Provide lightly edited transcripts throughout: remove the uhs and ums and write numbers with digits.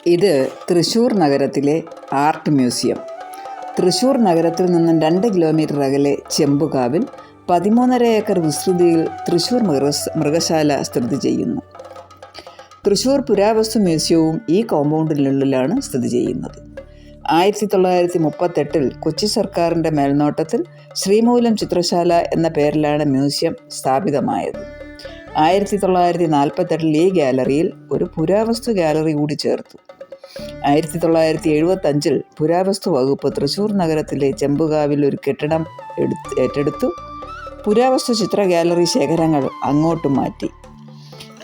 ഇത് തൃശ്ശൂർ നഗരത്തിലെ art museum. Thrissur നഗരത്തിൽ നിന്നും 2 കിലോമീറ്റർ അകലെ ചെമ്പുകാവിൽ 13.5 ഏക്കർ വിസ്തൃതിയിൽ തൃശ്ശൂർ മൃഗശാല സ്ഥിതി ചെയ്യുന്നു. തൃശ്ശൂർ പുരാവസ്തു മ്യൂസിയവും ഈ കോമ്പൗണ്ടിനുള്ളിലാണ് സ്ഥിതി ചെയ്യുന്നത്. 1938 കൊച്ചി സർക്കാരിൻ്റെ മേൽനോട്ടത്തിൽ ശ്രീമൂലം ചിത്രശാല എന്ന പേരിലാണ് മ്യൂസിയം സ്ഥാപിതമായത്. 1948 ഈ ഗാലറിയിൽ ഒരു പുരാവസ്തു ഗാലറി കൂടി ചേർത്തു. 1975 പുരാവസ്തു വകുപ്പ് തൃശ്ശൂർ നഗരത്തിലെ ചെമ്പുകാവിൽ ഒരു കെട്ടിടം ഏറ്റെടുത്തു. പുരാവസ്തു ചിത്ര ഗാലറി ശേഖരങ്ങൾ അങ്ങോട്ട് മാറ്റി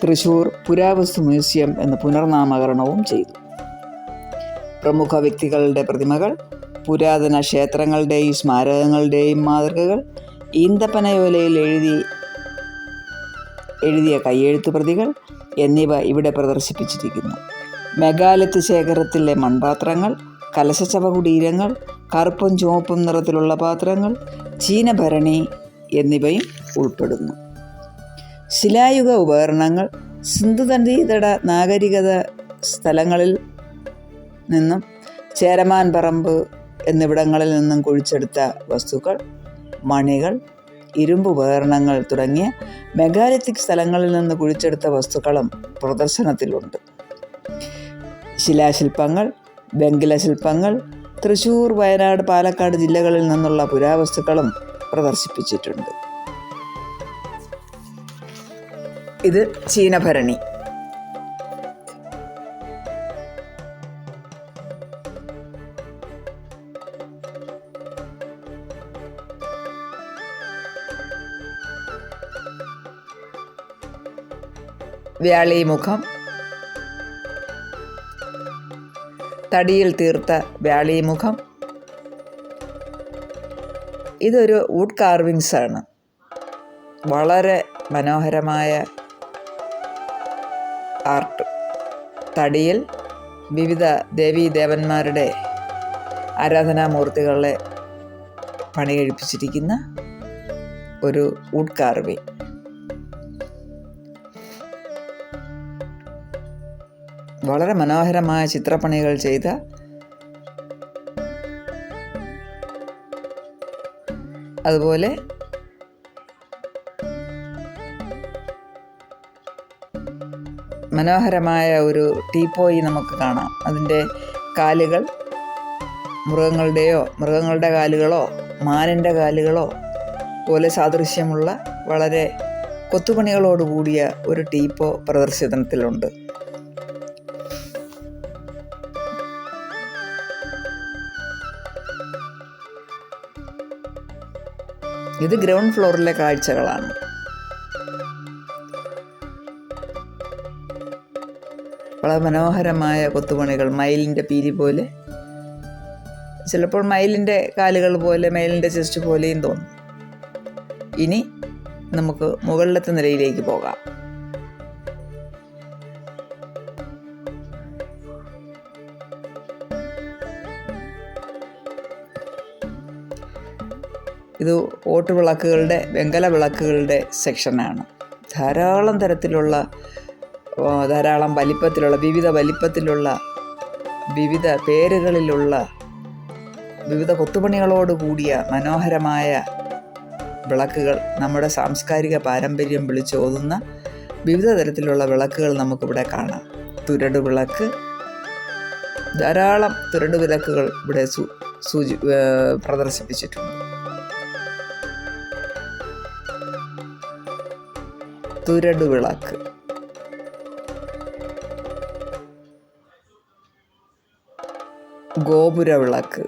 തൃശ്ശൂർ പുരാവസ്തു മ്യൂസിയം എന്ന് പുനർനാമകരണവും ചെയ്തു. പ്രമുഖ വ്യക്തികളുടെ പ്രതിമകൾ, പുരാതന ക്ഷേത്രങ്ങളുടെയും സ്മാരകങ്ങളുടെയും മാതൃകകൾ, ഈന്തപ്പനയോലയിൽ എഴുതിയ കയ്യെഴുത്ത് പ്രതികൾ എന്നിവ ഇവിടെ പ്രദർശിപ്പിച്ചിരിക്കുന്നു. മെഗാലിത്ത് ശേഖരത്തിലെ മൺപാത്രങ്ങൾ, കലശച്ചവകുടീരങ്ങൾ, കറുപ്പും ചുവപ്പും നിറത്തിലുള്ള പാത്രങ്ങൾ, ചീനഭരണി എന്നിവയും ഉൾപ്പെടുന്നു. ശിലായുഗ ഉപകരണങ്ങൾ, സിന്ധുനദീതട നാഗരികത സ്ഥലങ്ങളിൽ നിന്നും ചേരമാൻ പറമ്പ് എന്നിവിടങ്ങളിൽ നിന്നും കുഴിച്ചെടുത്ത വസ്തുക്കൾ, മണികൾ, ഇരുമ്പ് ഉപകരണങ്ങൾ തുടങ്ങിയ മെഗാലിത്തിക് സ്ഥലങ്ങളിൽ നിന്ന് കുഴിച്ചെടുത്ത വസ്തുക്കളും പ്രദർശനത്തിലുണ്ട്. ശിലാശില്പങ്ങൾ, വെങ്കലശില്പങ്ങൾ, തൃശ്ശൂർ, വയനാട്, പാലക്കാട് ജില്ലകളിൽ നിന്നുള്ള പുരാവസ്തുക്കളും പ്രദർശിപ്പിച്ചിട്ടുണ്ട്. ഇത് ചീനഭരണി. വ്യാളീമുഖം, തടിയിൽ തീർത്ത വ്യാളീമുഖം. ഇതൊരു വുഡ് കാർവിങ്സ് ആണ്. വളരെ മനോഹരമായ ആർട്ട്. തടിയിൽ വിവിധ ദേവീദേവന്മാരുടെ ആരാധനാമൂർത്തികളെ പണി കഴിപ്പിച്ചിരിക്കുന്ന ഒരു വുഡ് കാർവിങ്. വളരെ മനോഹരമായ ചിത്രപ്പണികൾ ചെയ്ത അതുപോലെ മനോഹരമായ ഒരു ടീപ്പോയി നമുക്ക് കാണാം. അതിൻ്റെ കാലുകൾ മൃഗങ്ങളുടെ കാലുകളോ മാനിൻ്റെ കാലുകളോ പോലെ സാദൃശ്യമുള്ള വളരെ കൊത്തുപണികളോടുകൂടിയ ഒരു ടീപ്പോ പ്രദർശനത്തിലുണ്ട്. ഇത് ഗ്രൗണ്ട് ഫ്ലോറിലെ കാഴ്ചകളാണ്. വളരെ മനോഹരമായ കൊത്തുപണികൾ, മയിലിൻ്റെ പീലി പോലെ, ചിലപ്പോൾ മയിലിൻ്റെ കാലുകൾ പോലെ, മയിലിൻ്റെ ചെസ്റ്റ് പോലെയും തോന്നും. ഇനി നമുക്ക് മുകളിലത്തെ നിലയിലേക്ക് പോകാം. ഇത് ഓട്ടുവിളക്കുകളുടെ, വെങ്കല വിളക്കുകളുടെ സെക്ഷനാണ്. ധാരാളം വലിപ്പത്തിലുള്ള, വിവിധ വലിപ്പത്തിലുള്ള, വിവിധ പേരുകളിലുള്ള, വിവിധ കൊത്തുപണികളോട് കൂടിയ മനോഹരമായ വിളക്കുകൾ, നമ്മുടെ സാംസ്കാരിക പാരമ്പര്യം വിളിച്ചോതുന്ന വിവിധ തരത്തിലുള്ള വിളക്കുകൾ നമുക്കിവിടെ കാണാം. തുരട് വിളക്ക്, ധാരാളം തുരട് വിളക്കുകൾ ഇവിടെ പ്രദർശിപ്പിച്ചിട്ടുണ്ട്. തുരട് വിളക്ക്, ഗോപുര വിളക്ക്,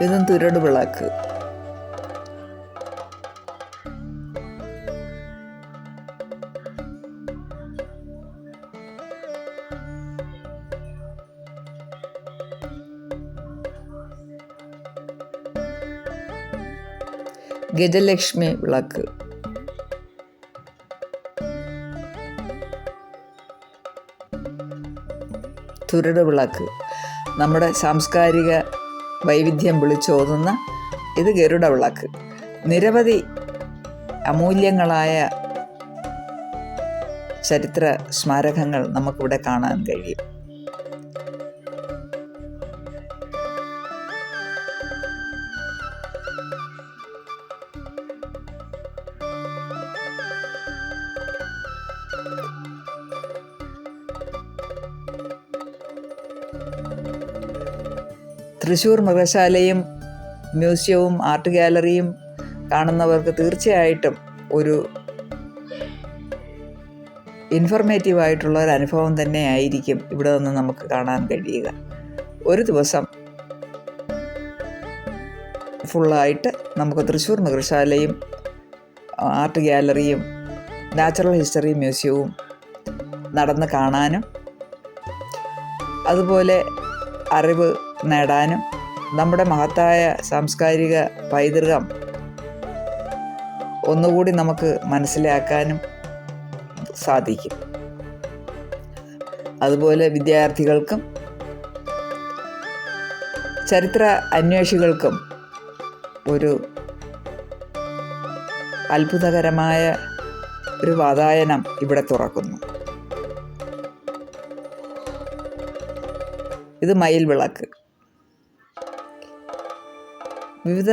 ഇതും തുരട് വിളക്ക്. ഗജലക്ഷ്മി വിളക്ക്, തുരട് വിളക്ക്, നമ്മുടെ സാംസ്കാരിക വൈവിധ്യം വിളിച്ചോതുന്ന ഇത് ഗരുഡ വിളക്ക്. നിരവധി അമൂല്യങ്ങളായ ചരിത്ര സ്മാരകങ്ങൾ നമുക്കിവിടെ കാണാൻ കഴിയും. തൃശ്ശൂർ മൃഗശാലയും മ്യൂസിയവും ആർട്ട് ഗാലറിയും കാണുന്നവർക്ക് തീർച്ചയായിട്ടും ഒരു ഇൻഫർമേറ്റീവായിട്ടുള്ള ഒരു അനുഭവം തന്നെ ആയിരിക്കും ഇവിടെ നിന്ന് നമുക്ക് കാണാൻ കഴിയുക. ഒരു ദിവസം ഫുള്ളായിട്ട് നമുക്ക് തൃശ്ശൂർ മൃഗശാലയും ആർട്ട് ഗാലറിയും നാച്ചുറൽ ഹിസ്റ്ററി മ്യൂസിയവും നടന്ന് കാണാനും അതുപോലെ അറിവ് നേടാനും നമ്മുടെ മഹത്തായ സാംസ്കാരിക പൈതൃകം ഒന്നുകൂടി നമുക്ക് മനസ്സിലാക്കാനും സാധിക്കും. അതുപോലെ വിദ്യാർത്ഥികൾക്കും ചരിത്ര അന്വേഷികൾക്കും ഒരു അത്ഭുതകരമായ ഒരു വാതായനം ഇവിടെ തുറക്കുന്നു. ഇത് മയിൽ വിളക്ക്. വിവിധ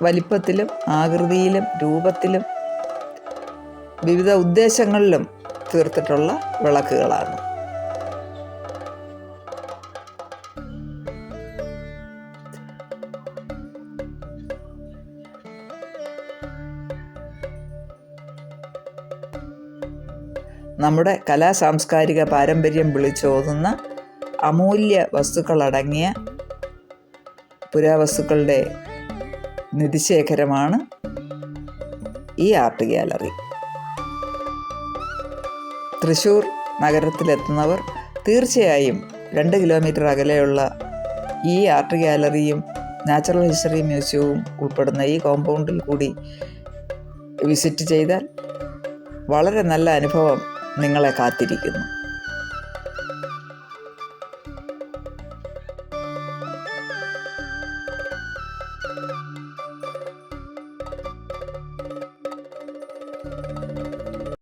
വലിപ്പത്തിലും ആകൃതിയിലും രൂപത്തിലും വിവിധ ഉദ്ദേശങ്ങളിലും തീർത്തിട്ടുള്ള വിളക്കുകളാണ്. നമ്മുടെ കലാസാംസ്കാരിക പാരമ്പര്യം വിളിച്ചോതുന്ന അമൂല്യ വസ്തുക്കളടങ്ങിയ പുരാവസ്തുക്കളുടെ നിധിശേഖരമാണ് ഈ ആർട്ട് ഗാലറി. തൃശ്ശൂർ നഗരത്തിലെത്തുന്നവർ തീർച്ചയായും 2 കിലോമീറ്റർ അകലെയുള്ള ഈ ആർട്ട് ഗാലറിയും നാച്ചുറൽ ഹിസ്റ്ററി മ്യൂസിയവും ഉൾപ്പെടുന്ന ഈ കോമ്പൗണ്ടിൽ കൂടി വിസിറ്റ് ചെയ്താൽ വളരെ നല്ല അനുഭവം നിങ്ങളെ കാത്തിരിക്കുന്നു.